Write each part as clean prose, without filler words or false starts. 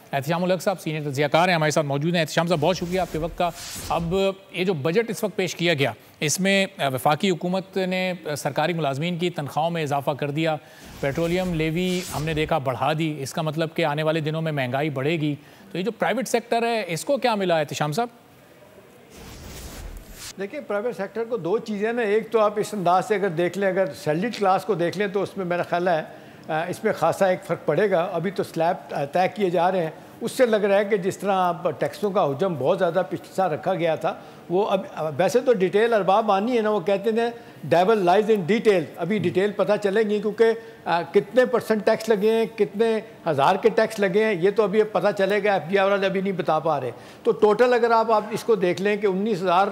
एहतिशाम उल हक साहब सीनियर तज्ज़ियाकार हैं, हमारे साथ मौजूद हैं। एहतिशाम साहब बहुत शुक्रिया आपके वक्त का। अब ये जो बजट इस वक्त पेश किया गया, इसमें वफाकी हुकूमत ने सरकारी मुलाजमीन की तनख्वाहों में इजाफा कर दिया, पेट्रोलियम लेवी हमने देखा बढ़ा दी। इसका मतलब कि आने वाले दिनों में महंगाई बढ़ेगी। तो ये जो प्राइवेट सेक्टर है इसको क्या मिला एहतिशाम साहब? देखिए, प्राइवेट सेक्टर को दो चीज़ें ना, एक तो आप इस अंदाज से अगर देख लें, अगर सैलरीड क्लास को देख लें तो उसमें मेरा ख्याल है इसमें खासा एक फ़र्क पड़ेगा। अभी तो स्लैब तय किए जा रहे हैं, उससे लग रहा है कि जिस तरह आप टैक्सों का हुजम बहुत ज़्यादा पिछला रखा गया था, वो अब वैसे तो डिटेल अरबाब आनी है ना, वो कहते हैं डेवल लाइज इन डिटेल। अभी डिटेल पता चलेगी क्योंकि कितने % टैक्स लगे हैं, कितने हज़ार के टैक्स लगे हैं, ये तो अभी पता चलेगा। FDI वाले अभी नहीं बता पा रहे। तो टोटल अगर आप इसको देख लें कि 19,000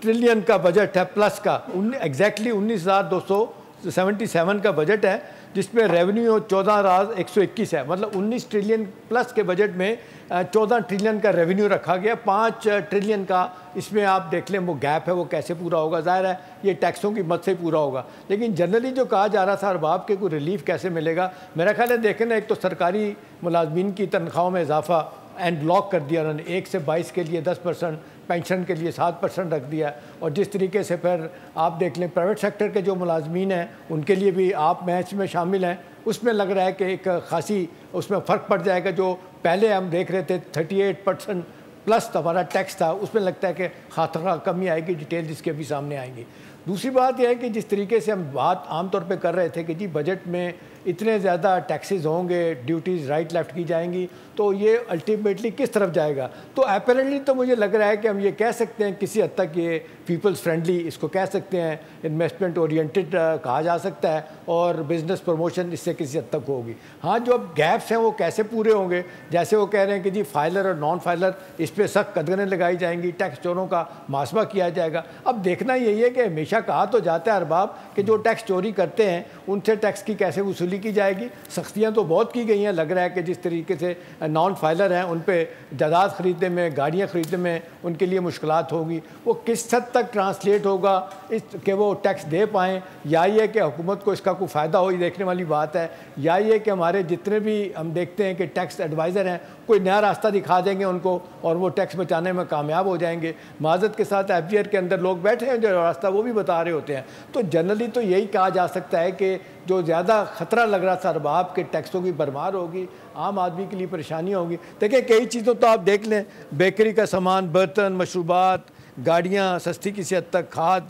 ट्रिलियन का बजट है, प्लस का एग्जैक्टली 19,277 का बजट है, जिसमें रेवेन्यू 14,121 है। मतलब 19 ट्रिलियन प्लस के बजट में 14 ट्रिलियन का रेवेन्यू रखा गया। 5 ट्रिलियन का इसमें आप देख लें वो गैप है, वो कैसे पूरा होगा? ज़ाहिर है ये टैक्सों की मद से पूरा होगा। लेकिन जनरली जो कहा जा रहा था अरबाब के कोई रिलीफ कैसे मिलेगा, मेरा ख्याल है देखें ना, एक तो सरकारी मुलाजमीन की तनख्वाहों में इजाफा एंड लॉक कर दिया उन्होंने, 1 से 22 के लिए 10%, पेंशन के लिए 7% रख दिया। और जिस तरीके से फिर आप देख लें प्राइवेट सेक्टर के जो मुलाजमीन हैं उनके लिए भी आप मैच में शामिल हैं, उसमें लग रहा है कि एक खासी उसमें फ़र्क पड़ जाएगा। जो पहले हम देख रहे थे 38% प्लस हमारा टैक्स था, उसमें लगता है कि खासा कमी आएगी। डिटेल जिसके अभी सामने आएंगी। दूसरी बात यह है कि जिस तरीके से हम बात आमतौर पे कर रहे थे कि जी बजट में इतने ज़्यादा टैक्सेस होंगे, ड्यूटीज़ राइट लेफ़्ट की जाएंगी, तो ये अल्टीमेटली किस तरफ जाएगा? तो अपैरेंटली तो मुझे लग रहा है कि हम ये कह सकते हैं किसी हद तक ये पीपल्स फ्रेंडली इसको कह सकते हैं, इन्वेस्टमेंट ओरिएंटेड कहा जा सकता है, और बिज़नेस प्रमोशन इससे किसी हद तक होगी। हाँ, जो अब गैप्स हैं वो कैसे पूरे होंगे? जैसे वो कह रहे हैं कि जी फाइलर और नॉन फाइलर इस पर सख्त कदगरें लगाई जाएंगी, टैक्स चोरों का मुहासबा किया जाएगा। अब देखना यही है कि हमेशा कहा तो जाता है अरबाब कि जो टैक्स चोरी करते हैं उनसे टैक्स की कैसे वसूली की जाएगी। सख्तियाँ तो बहुत की गई हैं। लग रहा है कि जिस तरीके से नॉन फाइलर हैं उन पर जायदाद ख़रीदने में, गाड़ियाँ ख़रीदने में उनके लिए मुश्किलात होगी। वो किस हद तक ट्रांसलेट होगा इस कि वो टैक्स दे पाएँ, या ये कि हुकूमत को इसका कोई फ़ायदा हो, ये देखने वाली बात है। या ये कि हमारे जितने भी हम देखते हैं कि टैक्स एडवाइज़र हैं कोई नया रास्ता दिखा देंगे उनको और वो टैक्स बचाने में कामयाब हो जाएंगे। माज़रत के साथ FGR के अंदर लोग बैठे हैं जो रास्ता वो भी बता रहे होते हैं। तो जनरली तो यही कहा जा सकता है कि जो ज़्यादा ख़तरा लग रहा था अरबाब के टैक्सों की भरमार होगी, आम आदमी के लिए परेशानी होगी। देखिए कई चीज़ों तो आप देख लें, बेकरी का सामान, बर्तन, मशरूबात, गाड़ियाँ सस्ती किसी हद तक, खाद,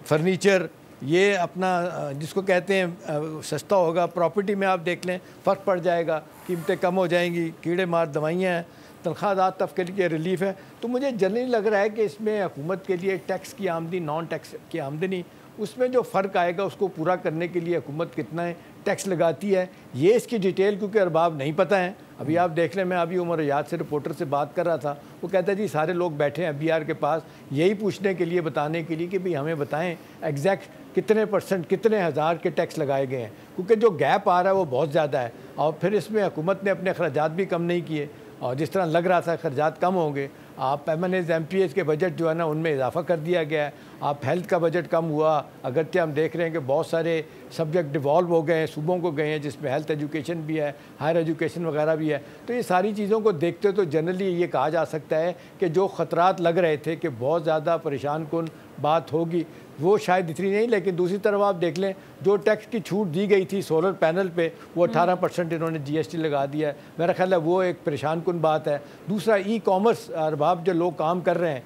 फर्नीचर, ये अपना जिसको कहते हैं सस्ता होगा। प्रॉपर्टी में आप देख लें फ़र्क पड़ जाएगा, कीमतें कम हो जाएंगी, कीड़े मार दवाइयाँ हैं, तनख्वाहदार तबके के लिए रिलीफ है। तो मुझे जनरली लग रहा है कि इसमें हुकूमत के लिए टैक्स की आमदनी, नॉन टैक्स की आमदनी, उसमें जो फ़र्क आएगा उसको पूरा करने के लिए हुकूमत कितना है टैक्स लगाती है, ये इसकी डिटेल क्योंकि अरबाब नहीं पता है। अभी आप देख लें, मैं अभी उमर याद से रिपोर्टर से बात कर रहा था, वो कहता है जी सारे लोग बैठे हैं FBR के पास यही पूछने के लिए, बताने के लिए कि भाई हमें बताएं एग्जैक्ट कितने %, कितने हज़ार के टैक्स लगाए गए हैं, क्योंकि जो गैप आ रहा है वो बहुत ज़्यादा है। और फिर इसमें हुकूमत ने अपने अखराजात भी कम नहीं किए, और जिस तरह लग रहा था अखराजात कम होंगे, आप MNAs MPAs के बजट जो है ना उनमें इजाफा कर दिया गया है। आप हेल्थ का बजट कम हुआ, अगरचे हम देख रहे हैं कि बहुत सारे सब्जेक्ट डिवॉल्व हो गए हैं, सूबों को गए हैं, जिसमें हेल्थ एजुकेशन भी है, हायर एजुकेशन वगैरह भी है। तो ये सारी चीज़ों को देखते तो जनरली ये कहा जा सकता है कि जो ख़तरात लग रहे थे कि बहुत ज़्यादा परेशान कुन बात होगी, वो शायद इतनी नहीं। लेकिन दूसरी तरफ आप देख लें, जो टैक्स की छूट दी गई थी सोलर पैनल पे, वो 18% इन्होंने GST लगा दिया है। मेरा ख्याल है वो एक परेशान कुन बात है। दूसरा, ई-कॉमर्स अरबाब जो लोग काम कर रहे हैं,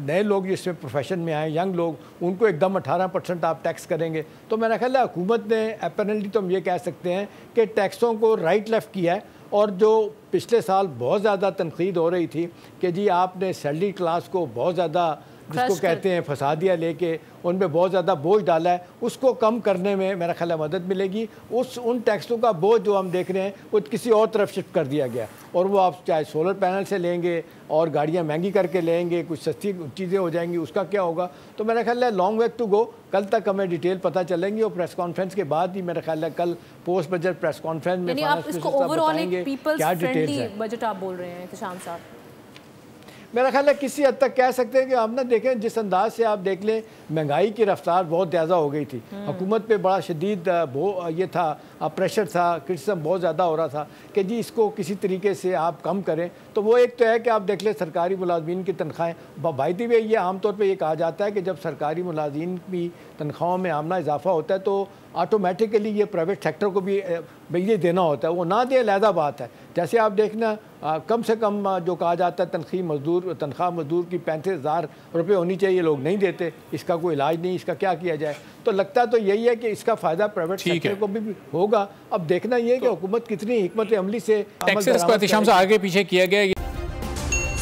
नए लोग जिसमें प्रोफेशन में आए, यंग लोग, उनको एकदम 18% आप टैक्स करेंगे। तो मेरा ख्याल है हुकूमत ने अपैरेंटली तो हम ये कह सकते हैं कि टैक्सों को राइट लेफ़्ट किया है। और जो पिछले साल बहुत ज़्यादा तनकीद हो रही थी कि जी आपने सैलरी क्लास को बहुत ज़्यादा, जिसको कहते हैं फसादिया लेके उन पर बहुत ज़्यादा बोझ डाला है, उसको कम करने में मेरा ख्याल है मदद मिलेगी। उन टैक्सों का बोझ जो हम देख रहे हैं वो किसी और तरफ शिफ्ट कर दिया गया, और वो आप चाहे सोलर पैनल से लेंगे और गाड़ियाँ महंगी करके लेंगे, कुछ सस्ती चीज़ें हो जाएंगी, उसका क्या होगा? तो मेरा ख्याल है लॉन्ग वे टू गो। कल तक हमें डिटेल पता चलेंगी, और प्रेस कॉन्फ्रेंस के बाद ही मेरा ख्याल है कल पोस्ट बजट प्रेस कॉन्फ्रेंस में क्या डिटेल्स है। बजट आप बोल रहे हैं एहतिशाम साहब? मेरा ख्याल है किसी हद तक कह सकते हैं कि आप ना देखें, जिस अंदाज से आप देख लें महंगाई की रफ्तार बहुत ज़्यादा हो गई थी, हुकूमत पे बड़ा शदीद ये था, प्रेशर था, क्रिटिसिज्म बहुत ज़्यादा हो रहा था कि जी इसको किसी तरीके से आप कम करें। तो वो एक तो है कि आप देख लें सरकारी मुलाजमीन की तनख्वाहें बायती हुए, ये आमतौर पर ये कहा जाता है कि जब सरकारी मुलाजमीन की तनख्वाहों में आमना इजाफा होता है तो ऑटोमेटिकली ये प्राइवेट सेक्टर को भी ये देना होता है, वो ना दे अलहदा बात है। जैसे आप देखना कम से कम जो कहा जाता है तनख्वाह मजदूर की 35,000 रुपये होनी चाहिए, लोग नहीं देते, इसका कोई इलाज नहीं, इसका क्या किया जाए। तो लगता तो यही है कि इसका फ़ायदा प्राइवेट सेक्टर को भी होगा। अब देखना ये है कि हुकूमत कितनी हिकमत अमली से टैक्सेस को एहतिशाम से आगे पीछे किया गया।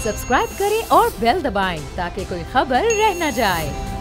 सब्सक्राइब करें और बेल दबाएं ताकि कोई खबर रह न जाए।